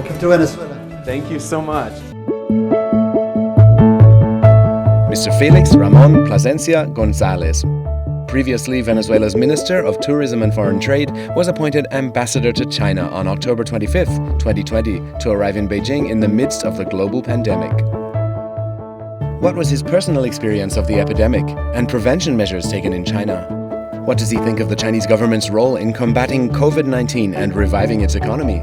Welcome to Venezuela. Thank you so much. Mr. Felix Ramon Plasencia Gonzalez, previously Venezuela's Minister of Tourism and Foreign Trade, was appointed ambassador to China on October 25th, 2020, to arrive in Beijing in the midst of the global pandemic. What was his personal experience of the epidemic and prevention measures taken in China? What does he think of the Chinese government's role in combating COVID-19 and reviving its economy?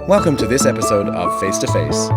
Welcome to this episode of Face to Face.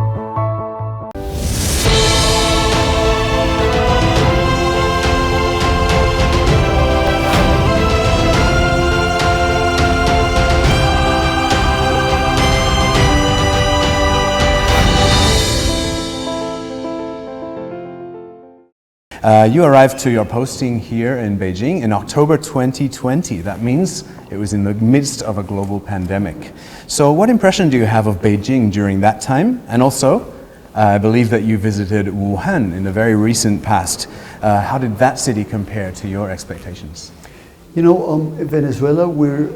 You arrived to your posting here in Beijing in October 2020. That means it was in the midst of a global pandemic. So what impression do you have of Beijing during that time? And also, I believe that you visited Wuhan in the very recent past. How did that city compare to your expectations? You know, in Venezuela, we're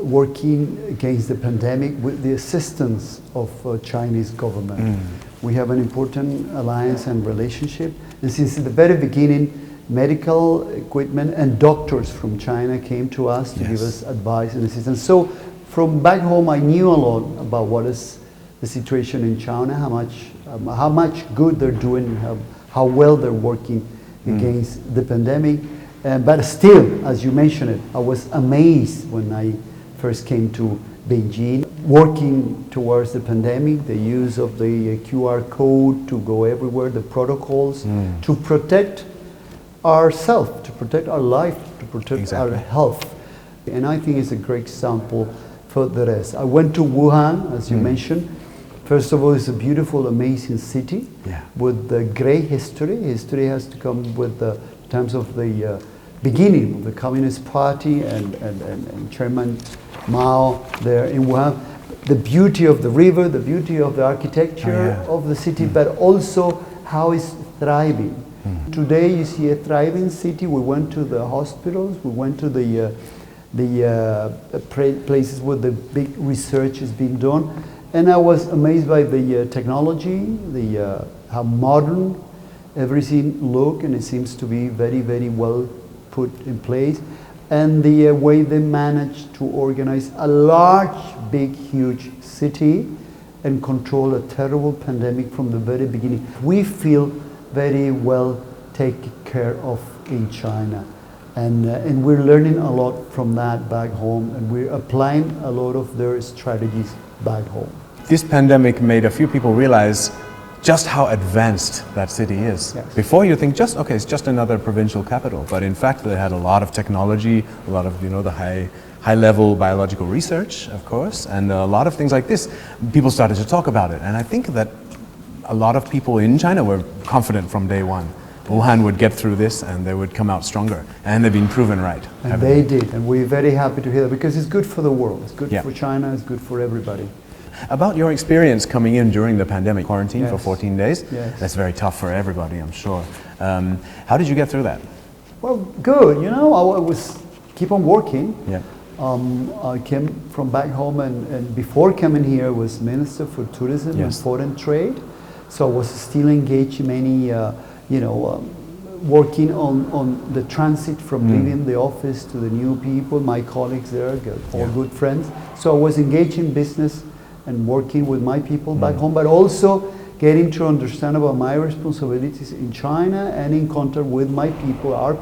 working against the pandemic with the assistance of Chinese government. We have an important alliance and relationship. And since the very beginning, medical equipment and doctors from China came to us to give us advice and assistance. So from back home, I knew a lot about what is the situation in China, how much good they're doing, how well they're working against the pandemic. But still, as you mentioned it, I was amazed when I first came to Beijing, working towards the pandemic, the use of the QR code to go everywhere, the protocols to protect ourselves, to protect our life, to protect our health. And I think it's a great example for the rest. I went to Wuhan, as you mentioned. First of all, it's a beautiful, amazing city with a great history. History has to come with the times of the beginning of the Communist Party and Chairman Mao there in Wuhan. The beauty of the river, the beauty of the architecture of the city, but also how it's thriving. Today you see a thriving city. We went to the hospitals, we went to the places where the big research is being done, and I was amazed by the technology, how modern everything look, and it seems to be very, very well put in place, and the way they managed to organize a large, big, huge city and control a terrible pandemic from the very beginning. We feel very well taken care of in China, and we're learning a lot from that back home, and we're applying a lot of their strategies back home. This pandemic made a few people realize just how advanced that city is. Before you think it's just another provincial capital, but in fact they had a lot of technology, a lot of the high level biological research, of course, and a lot of things like this. People started to talk about it, and I think that a lot of people in China were confident from day one. Wuhan would get through this and they would come out stronger, and they've been proven right. And they did, and we're very happy to hear that, because it's good for the world, it's good for China, it's good for everybody. About your experience coming in during the pandemic quarantine for 14 days, that's very tough for everybody, I'm sure. How did you get through that? Well, good. I was keep on working. I came from back home, and before coming here, I was Minister for Tourism and Foreign Trade. So I was still engaged in many, working on the transit from leaving the office to the new people, my colleagues there, all good friends. So I was engaged in business and working with my people back home, but also getting to understand about my responsibilities in China and in contact with my people, our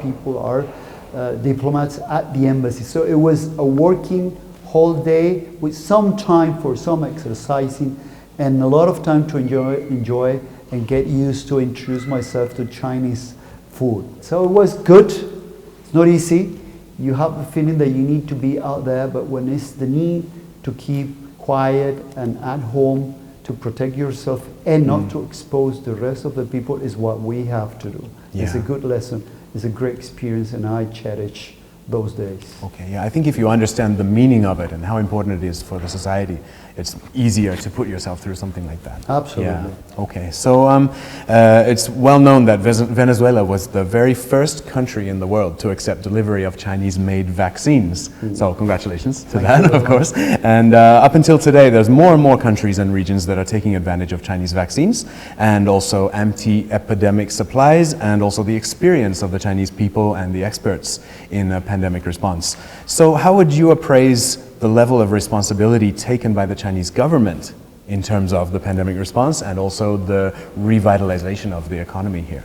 diplomats at the embassy. So it was a working whole day with some time for some exercising and a lot of time to enjoy and get used to introduce myself to Chinese food. So it was good. It's not easy. You have the feeling that you need to be out there, but when it's the need to keep quiet and at home to protect yourself and not to expose the rest of the people is what we have to do. It's a good lesson. It's a great experience, and I cherish those days. Okay, yeah, I think if you understand the meaning of it and how important it is for the society, it's easier to put yourself through something like that. Absolutely. Yeah. Okay, so it's well known that Venezuela was the very first country in the world to accept delivery of Chinese-made vaccines. So congratulations to that, of course. And up until today, there's more and more countries and regions that are taking advantage of Chinese vaccines and also anti-epidemic supplies and also the experience of the Chinese people and the experts in pandemic response. So how would you appraise the level of responsibility taken by the Chinese government in terms of the pandemic response and also the revitalization of the economy here?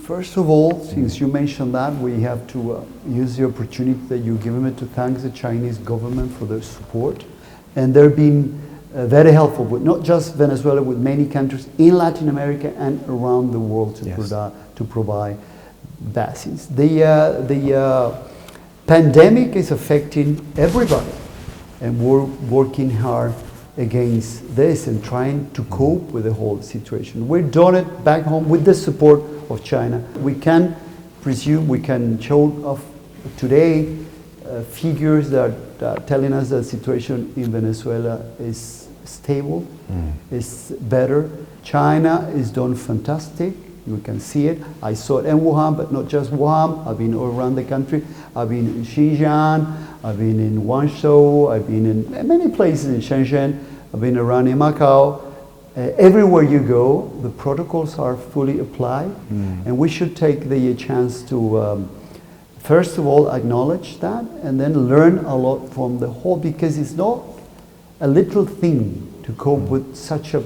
First of all, since you mentioned that, we have to use the opportunity that you give me to thank the Chinese government for their support. And they've been very helpful, with not just Venezuela, with many countries in Latin America and around the world to provide vaccines. The pandemic is affecting everybody, and we're working hard against this and trying to cope with the whole situation. We've done it back home with the support of China. We can presume, we can show off today figures that are telling us that the situation in Venezuela is stable, is better. China is doing fantastic. You can see it. I saw it in Wuhan, but not just Wuhan. I've been all around the country. I've been in Xinjiang, I've been in Guangzhou, I've been in many places in Shenzhen, I've been around in Macau. Everywhere you go, the protocols are fully applied, and we should take the chance to, first of all, acknowledge that, and then learn a lot from the whole, because it's not a little thing to cope with such a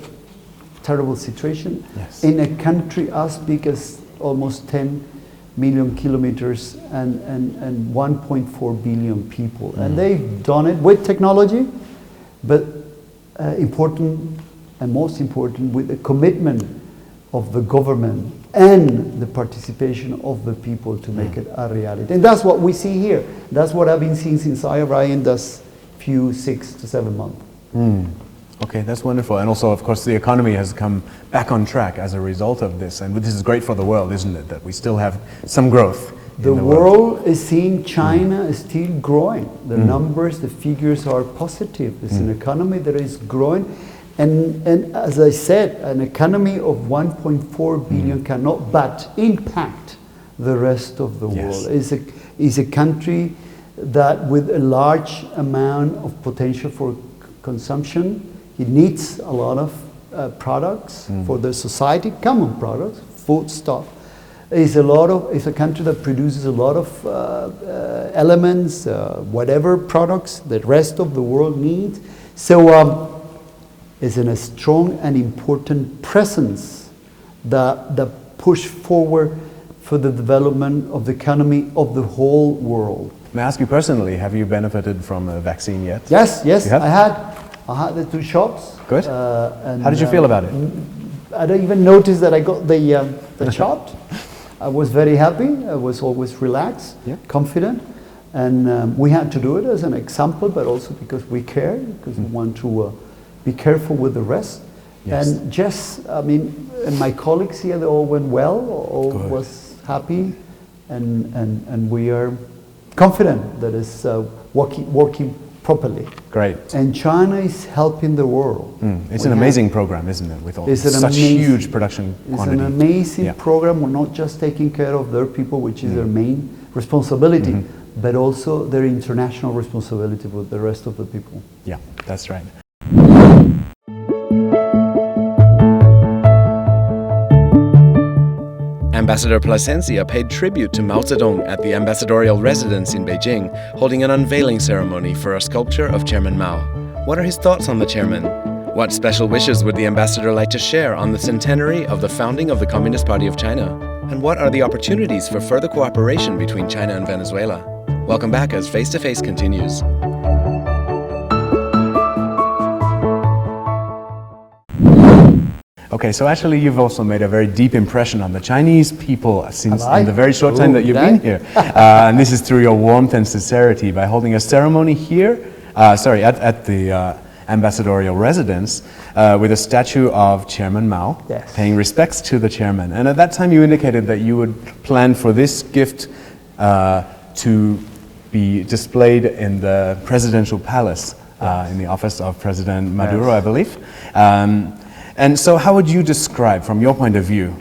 terrible situation in a country as big as almost 10 million kilometers and 1.4 billion people. And they've done it with technology, but important and most important, with the commitment of the government and the participation of the people to make it a reality. And that's what we see here. That's what I've been seeing since I arrived in this few 6 to 7 months. Okay, that's wonderful. And also, of course, the economy has come back on track as a result of this. And this is great for the world, isn't it? That we still have some growth. The world is seeing China is still growing. The numbers, the figures are positive. It's an economy that is growing. And as I said, an economy of 1.4 billion cannot but impact the rest of the world. It's a country that with a large amount of potential for consumption. It needs a lot of products for the society, common products, food stuff. It's a country that produces a lot of elements, whatever products the rest of the world needs. So it's a strong and important presence that push forward for the development of the economy of the whole world. May I ask you personally, have you benefited from a vaccine yet? Yes, I had the 2 shots. Good. How did you feel about it? I don't even notice that I got the shot. I was very happy. I was always relaxed, confident. And we had to do it as an example, but also because we care, because we want to be careful with the rest. And just, I mean, and my colleagues here, they all went well, all was happy, and we are confident that it's working properly. Great. And China is helping the world. It's an amazing program, isn't it? With all such huge production quantity. It's an amazing program. We're not just taking care of their people, which is their main responsibility, but also their international responsibility with the rest of the people. Yeah, that's right. Ambassador Plasencia paid tribute to Mao Zedong at the ambassadorial residence in Beijing, holding an unveiling ceremony for a sculpture of Chairman Mao. What are his thoughts on the chairman? What special wishes would the ambassador like to share on the centenary of the founding of the Communist Party of China? And what are the opportunities for further cooperation between China and Venezuela? Welcome back as Face to Face continues. Okay, so actually you've also made a very deep impression on the Chinese people since in the very short time that you've been here. And this is through your warmth and sincerity by holding a ceremony here, at the ambassadorial residence with a statue of Chairman Mao, paying respects to the chairman. And at that time you indicated that you would plan for this gift to be displayed in the presidential palace in the office of President Maduro, I believe. And so how would you describe, from your point of view,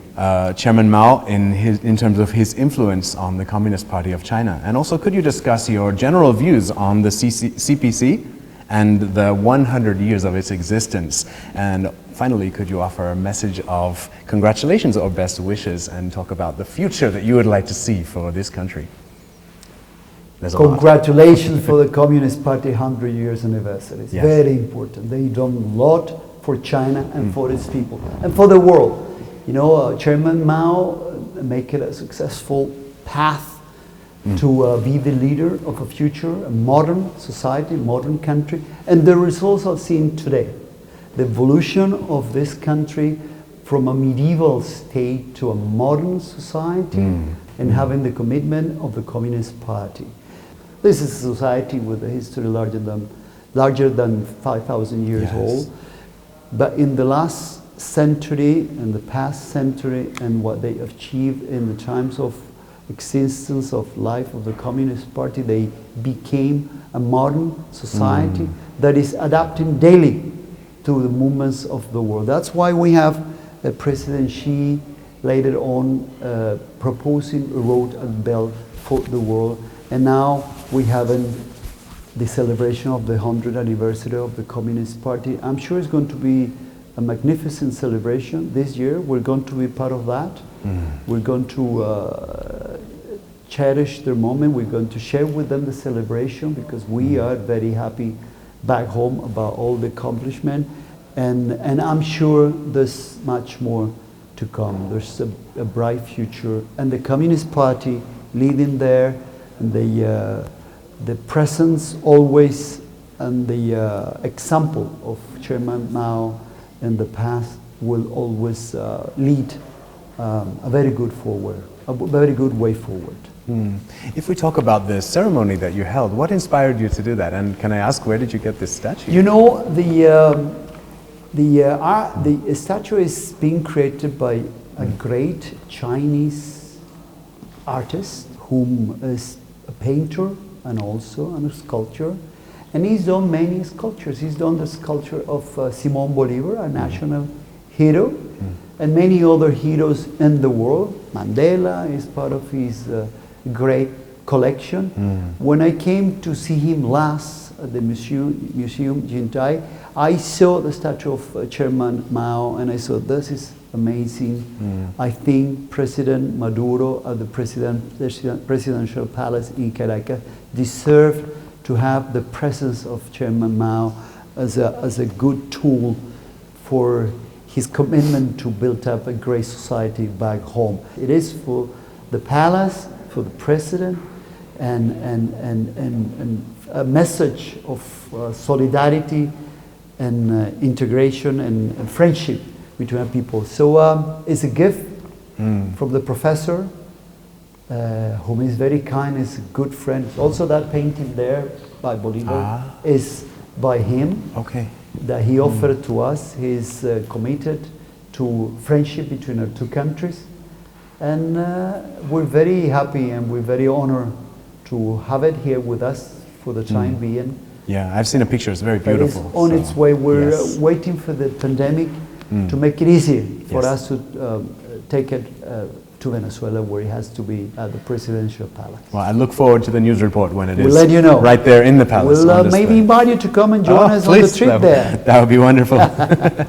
Chairman Mao in terms of his influence on the Communist Party of China? And also, could you discuss your general views on the CPC and the 100 years of its existence? And finally, could you offer a message of congratulations or best wishes and talk about the future that you would like to see for this country? Congratulations for the Communist Party 100 years anniversary. It's very important. They've done a lot for China and for its people and for the world. You know, Chairman Mao make it a successful path to be the leader of a future, a modern society, modern country, and the results are seen today. The evolution of this country from a medieval state to a modern society and having the commitment of the Communist Party. This is a society with a history larger than 5,000 years old. But in the last century, in the past century, and what they achieved in the times of existence of life of the Communist Party, they became a modern society that is adapting daily to the movements of the world. That's why we have President Xi later on proposing a road and belt for the world. And now we have the celebration of the 100th anniversary of the Communist Party. I'm sure it's going to be a magnificent celebration this year. We're going to be part of that. We're going to cherish their moment. We're going to share with them the celebration because we are very happy back home about all the accomplishment. And I'm sure there's much more to come. There's a bright future. And the Communist Party leading there, and the presence always and the example of Chairman Mao in the past will always lead a very good way forward. If we talk about the ceremony that you held, what inspired you to do that? And can I ask, where did you get this statue? You know, the statue is being created by a great Chinese artist whom is a painter and also a sculptor. And he's done many sculptures. He's done the sculpture of Simón Bolívar, a national hero, and many other heroes in the world. Mandela is part of his great collection. When I came to see him last at the Museum Jintai, I saw the statue of Chairman Mao, and I thought, this is amazing. I think President Maduro at the presidential palace in Caracas deserved to have the presence of Chairman Mao as a good tool for his commitment to build up a great society back home. It is for the palace, for the president, and a message of solidarity and integration and friendship between people. So it's a gift from the professor, whom is very kind, is a good friend. Also that painting there by Bolívar is by him, that he offered to us. He's committed to friendship between our two countries. And we're very happy and we're very honored to have it here with us for the time being. Yeah, I've seen a picture, it's very beautiful. It's on its way. We're waiting for the pandemic to make it easy for us to take it to Venezuela, where it has to be at the presidential palace. Well, I look forward to the news report when it is. We'll let you know. Right there in the palace. We'll maybe invite you to come and join us on the trip there. That would be wonderful.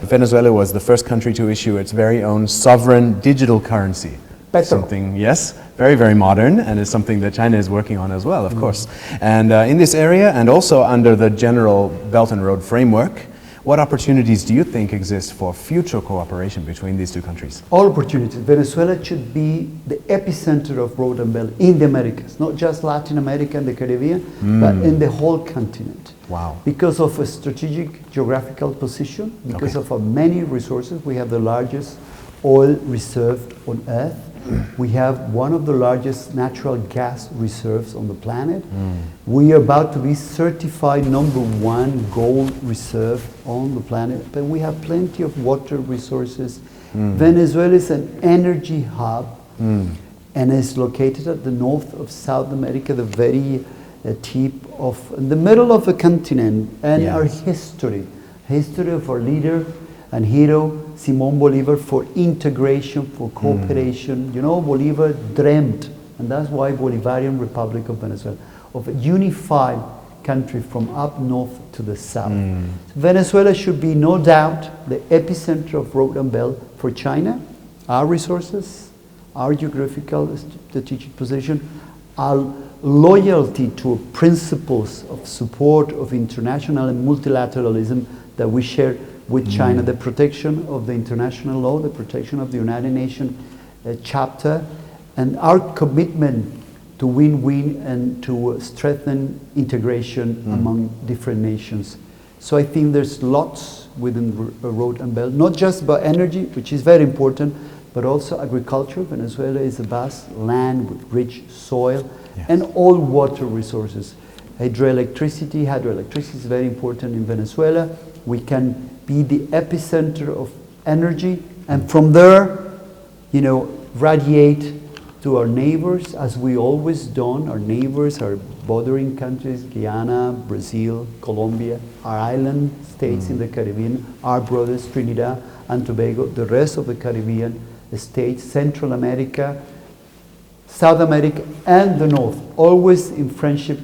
Venezuela was the first country to issue its very own sovereign digital currency. Petro. Something, yes, very, very modern, and it's something that China is working on as well, of course. And in this area, and also under the general Belt and Road framework, what opportunities do you think exist for future cooperation between these two countries? All opportunities. Venezuela should be the epicenter of Road and Belt in the Americas, not just Latin America and the Caribbean, but in the whole continent. Wow. Because of a strategic geographical position, because of our many resources. We have the largest oil reserve on Earth. We have one of the largest natural gas reserves on the planet. We are about to be certified #1 gold reserve on the planet, but we have plenty of water resources. Venezuela is an energy hub and is located at the north of South America, the very tip of the middle of the continent and Yes. our history of our leader and hero Simón Bolívar for integration, for cooperation. You know, Bolívar dreamt, and that's why Bolivarian Republic of Venezuela, of a unified country from up north to the south. Venezuela should be no doubt the epicenter of road and belt for China. Our resources, our geographical strategic position, our loyalty to principles of support of international and multilateralism that we share with China, the protection of the international law, the protection of the United Nations chapter, and our commitment to win-win and to strengthen integration among different nations. So I think there's lots within Road and Belt, not just about energy, which is very important, but also agriculture. Venezuela is a vast land with rich soil and all water resources. Hydroelectricity is very important in Venezuela. We can be the epicenter of energy, and from there, you know, radiate to our neighbors, as we always done. Our neighbors, our bordering countries, Guyana, Brazil, Colombia, our island states in the Caribbean, our brothers, Trinidad and Tobago, the rest of the Caribbean states, Central America, South America, and the North, always in friendship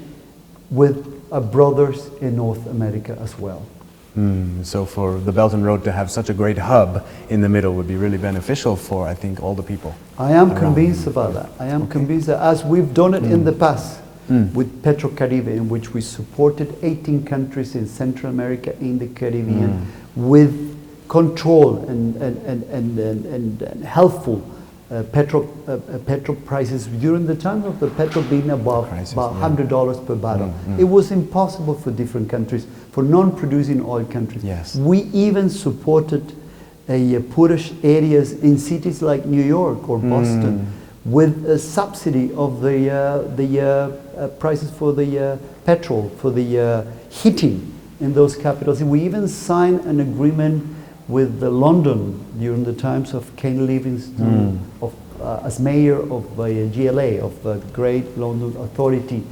with our brothers in North America as well. So for the Belt and Road to have such a great hub in the middle would be really beneficial for, I think, all the people. I am convinced about that. I am convinced that, as we've done it in the past with Petrocaribe, in which we supported 18 countries in Central America, in the Caribbean, with control and helpful petrol prices during the time of the petrol being above about $100 per barrel. It was impossible for different countries, for non-producing oil countries. Yes. We even supported poorish areas in cities like New York or Boston with a subsidy of the prices for the petrol, for the heating in those capitals. We even signed an agreement with London during the times of Ken Livingstone as mayor of GLA, of the Great London Authority.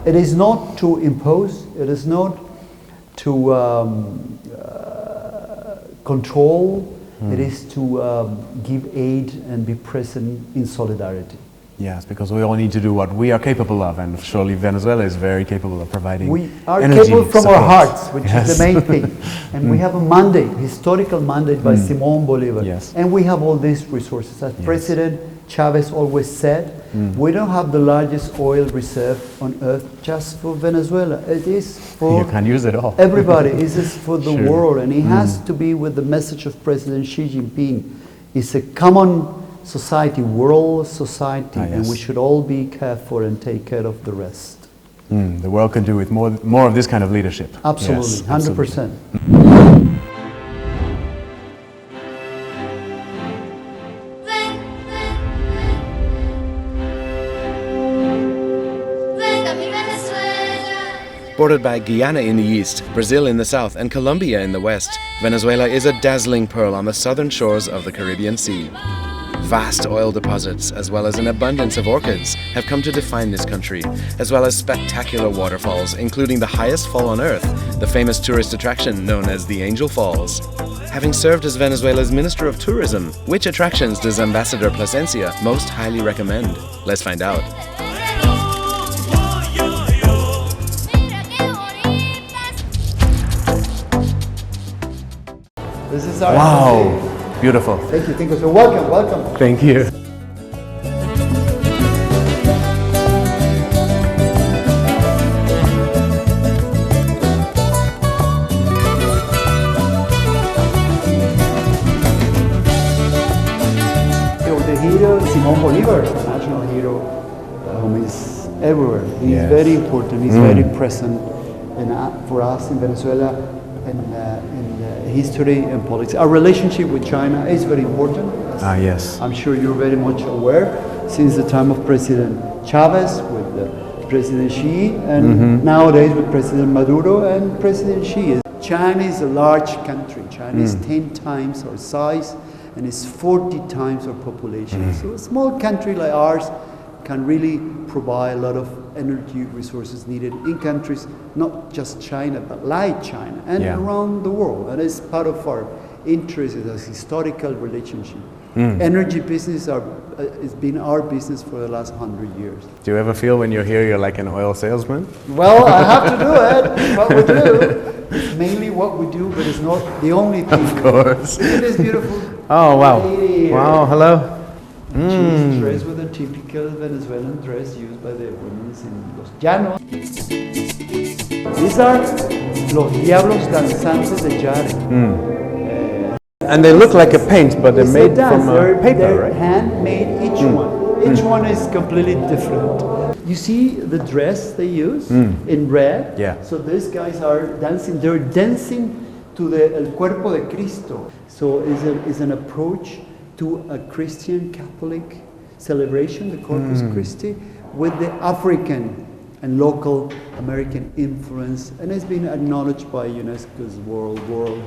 It is not to impose, it is not to control, it is to give aid and be present in solidarity. Yes, because we all need to do what we are capable of, and surely Venezuela is very capable of providing We are energy capable from support. our hearts, which is the main thing. And we have a mandate, historical mandate by Simón Bolívar. Yes. And we have all these resources. As President Chavez always said, we don't have the largest oil reserve on earth just for Venezuela. It is for You can use it all. everybody. It is for the Sure. world. And it has to be with the message of President Xi Jinping. It's a common society, world society, and we should all be careful and take care of the rest. The world can do with more of this kind of leadership. Absolutely, Yes, 100%. Bordered by Guyana in the east, Brazil in the south, and Colombia in the west, Venezuela is a dazzling pearl on the southern shores of the Caribbean Sea. Vast oil deposits, as well as an abundance of orchids, have come to define this country, as well as spectacular waterfalls, including the highest fall on earth, the famous tourist attraction known as the Angel Falls. Having served as Venezuela's Minister of Tourism, which attractions does Ambassador Plasencia most highly recommend? Let's find out. This is our Wow, beautiful. Thank you, thank you. So welcome, welcome. Thank you. The hero, Simón Bolívar, the national hero, is everywhere. He's very important, he's very present for us in Venezuela in history and politics. Our relationship with China is very important. Yes. I'm sure you're very much aware, since the time of President Chavez with President Xi, and nowadays with President Maduro and President Xi. China is a large country. China is 10 times our size and is 40 times our population. So a small country like ours can really provide a lot of energy resources needed in countries, not just China, but like China and around the world. And it's part of our interest as a historical relationship. Energy business has been our business for the last 100 years. Do you ever feel when you're here, you're like an oil salesman? Well, I have to do it. What we do. It's mainly what we do, but it's not the only thing. Of course. Look at this beautiful Oh, wow. lady here. Wow, hello. She's dressed with a typical Venezuelan dress used by the women in Los Llanos. These are los diablos danzantes de Yare. And they look like a paint, but they're It's made dance. from They're paper, right? handmade, each one. Each one is completely different. You see the dress they use in red? Yeah. So these guys are dancing. They're dancing to the El Cuerpo de Cristo. So it's an approach to a Christian Catholic celebration, the Corpus Christi, with the African and local American influence, and it's been acknowledged by UNESCO's World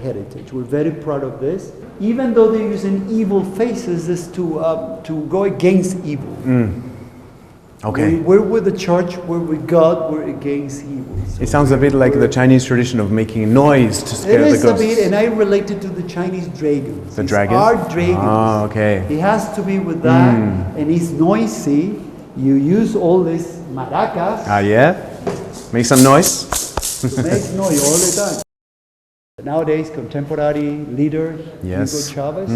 Heritage. We're very proud of this. Even though they're using evil faces, is to go against evil. Okay. We're with the church, we're with God, we're against evil. So It sounds a bit like the Chinese tradition of making noise to scare the it is ghosts. a bit, and I relate it to the Chinese dragons. The It's dragons? our dragons. Oh, okay. It has to be with that, and it's noisy. You use all these maracas. Ah, yeah? Make some noise? Makes noise all the time. Nowadays, contemporary leader, Yes. Hugo Chavez,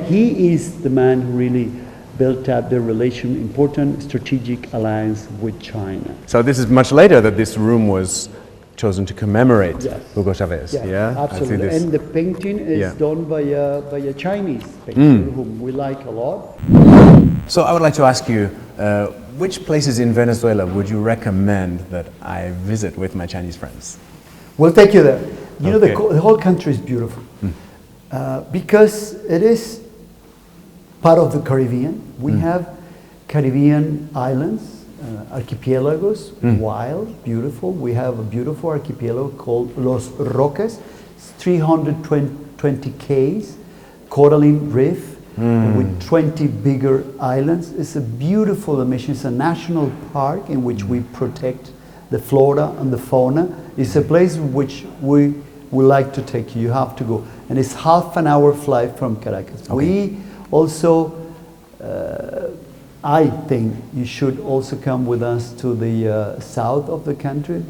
he is the man who really built up the important strategic alliance with China. So this is much later that this room was chosen to commemorate Yes. Hugo Chavez. Yeah, I see absolutely. this. And the painting is Yeah. done by a Chinese painter whom we like a lot. So I would like to ask you, which places in Venezuela would you recommend that I visit with my Chinese friends? We'll take you there. You know, Okay. the whole country is beautiful because it is part of the Caribbean. We have Caribbean islands, archipelagos, wild, beautiful. We have a beautiful archipelago called Los Roques, it's 320 k's, coralline reef, with 20 bigger islands. It's a beautiful mission. It's a national park in which we protect the flora and the fauna. It's a place which we would like to take you. You have to go. And it's half an hour flight from Caracas. Okay. We also, I think you should also come with us to the south of the country,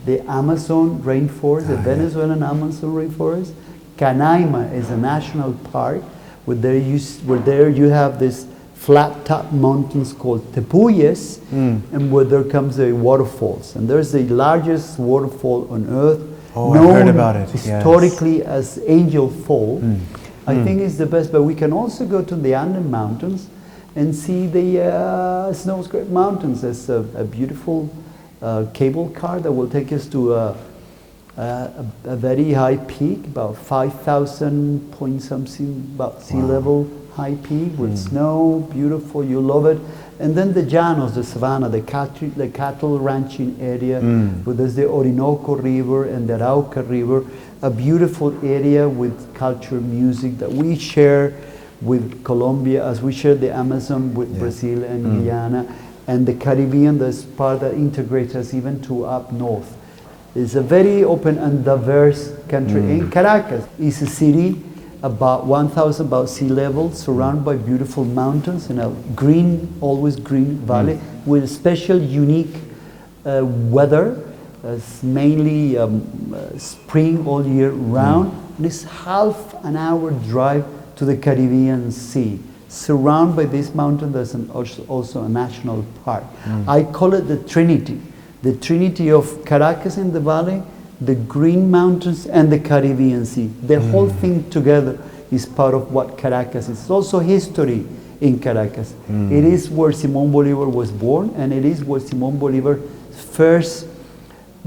the Amazon rainforest, the Venezuelan Amazon rainforest. Canaima is a national park where there you have this flat top mountains called Tepuyes, and where there comes the waterfalls. And there's the largest waterfall on earth, Oh, I heard about it, yes. historically as Angel Fall. I think it's the best, but we can also go to the Andes Mountains and see the Snow Scrape Mountains. There's a beautiful cable car that will take us to a very high peak, about 5,000 point something, about sea level high peak with snow, beautiful, you love it. And then the llanos, the savanna, the cattle ranching area, where there's the Orinoco River and the Arauca River, a beautiful area with culture, music that we share with Colombia, as we share the Amazon with Brazil and Guyana, and the Caribbean, that's part that integrates us even to up north. It's a very open and diverse country. In Caracas, it's a city about 1,000 about sea level, surrounded by beautiful mountains in a green, always green valley with special, unique weather. It's mainly spring all year round. And it's half an hour drive to the Caribbean Sea. Surrounded by this mountain, there's also a national park. I call it the Trinity. The Trinity of Caracas in the valley, the Green Mountains, and the Caribbean Sea. The whole thing together is part of what Caracas is. It's also history in Caracas. It is where Simón Bolívar was born, and it is where Simón Bolívar first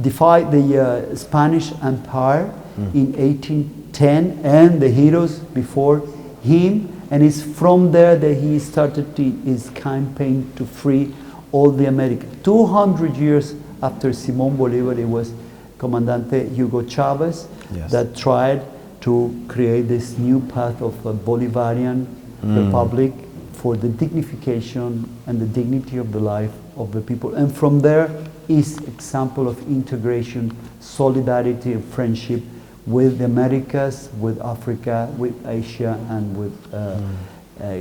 defied the Spanish Empire in 1810, and the heroes before him. And it's from there that he started his campaign to free all the Americans. 200 years after Simón Bolívar, it was Comandante Hugo Chavez that tried to create this new path of a Bolivarian republic for the dignification and the dignity of the life of the people. And from there is example of integration, solidarity, and friendship with the Americas, with Africa, with Asia, and with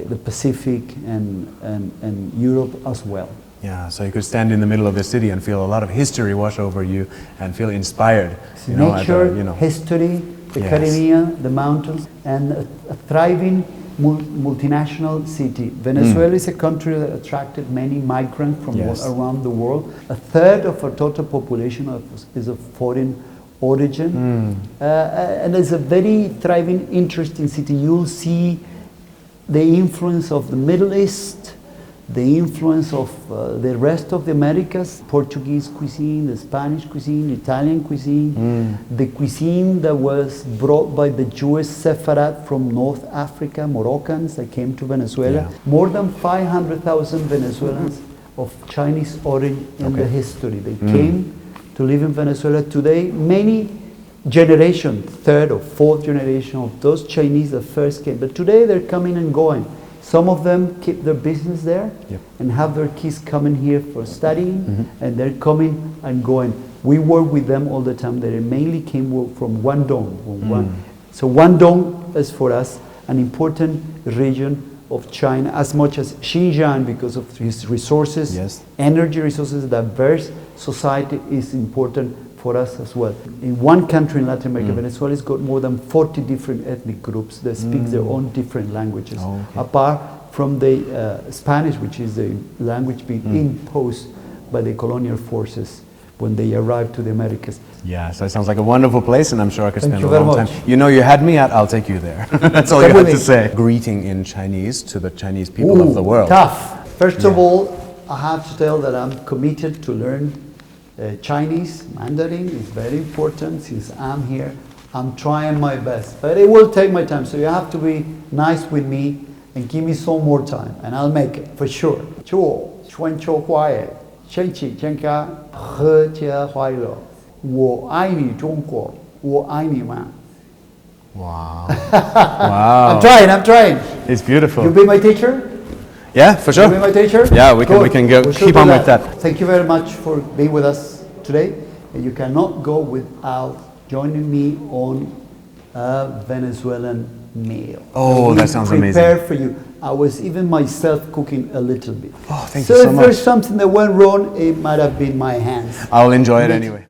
the Pacific and Europe as well. Yeah, so you could stand in the middle of the city and feel a lot of history wash over you and feel inspired. Nature, history, the academia, the mountains, and a thriving multinational city. Venezuela is a country that attracted many migrants from all around the world. A third of our total population is of foreign origin. And it's a very thriving, interesting city. You'll see the influence of the Middle East, the influence of the rest of the Americas, Portuguese cuisine, the Spanish cuisine, Italian cuisine, the cuisine that was brought by the Jewish Sepharad from North Africa, Moroccans that came to Venezuela. More than 500,000 Venezuelans of Chinese origin in the history. They came to live in Venezuela. Today, many generations, third or fourth generation of those Chinese that first came, but today they're coming and going. Some of them keep their business there and have their kids coming here for studying, and they're coming and going. We work with them all the time. They mainly came from Guangdong. So Guangdong is for us an important region of China, as much as Xinjiang, because of its resources, energy resources, diverse society is important for us as well. In one country in Latin America, Venezuela's got more than 40 different ethnic groups that speak their own different languages, apart from the Spanish, which is the language being imposed by the colonial forces when they arrived to the Americas. Yeah, so it sounds like a wonderful place, and I'm sure I could spend a long time. You know, you had me at, I'll take you there. That's all you have to say. Greeting in Chinese to the Chinese people of the world. Tough. First of all, I have to tell that I'm committed to learn Chinese. Mandarin is very important. Since I'm here, I'm trying my best, but it will take my time, so you have to be nice with me and give me some more time, and I'll make it for sure. 我爱你中国，我爱你们。 Wow. Wow. I'm trying. It's beautiful. You'll be my teacher? Yeah, for sure. You'll be my teacher? Yeah, we can go, keep on with that. Thank you very much for being with us today. And you cannot go without joining me on a Venezuelan meal. Oh, that sounds amazing. Prepared for you. I was even myself cooking a little bit. Oh, thank you so much. So if there's something that went wrong, it might have been my hands. I'll enjoy it anyway.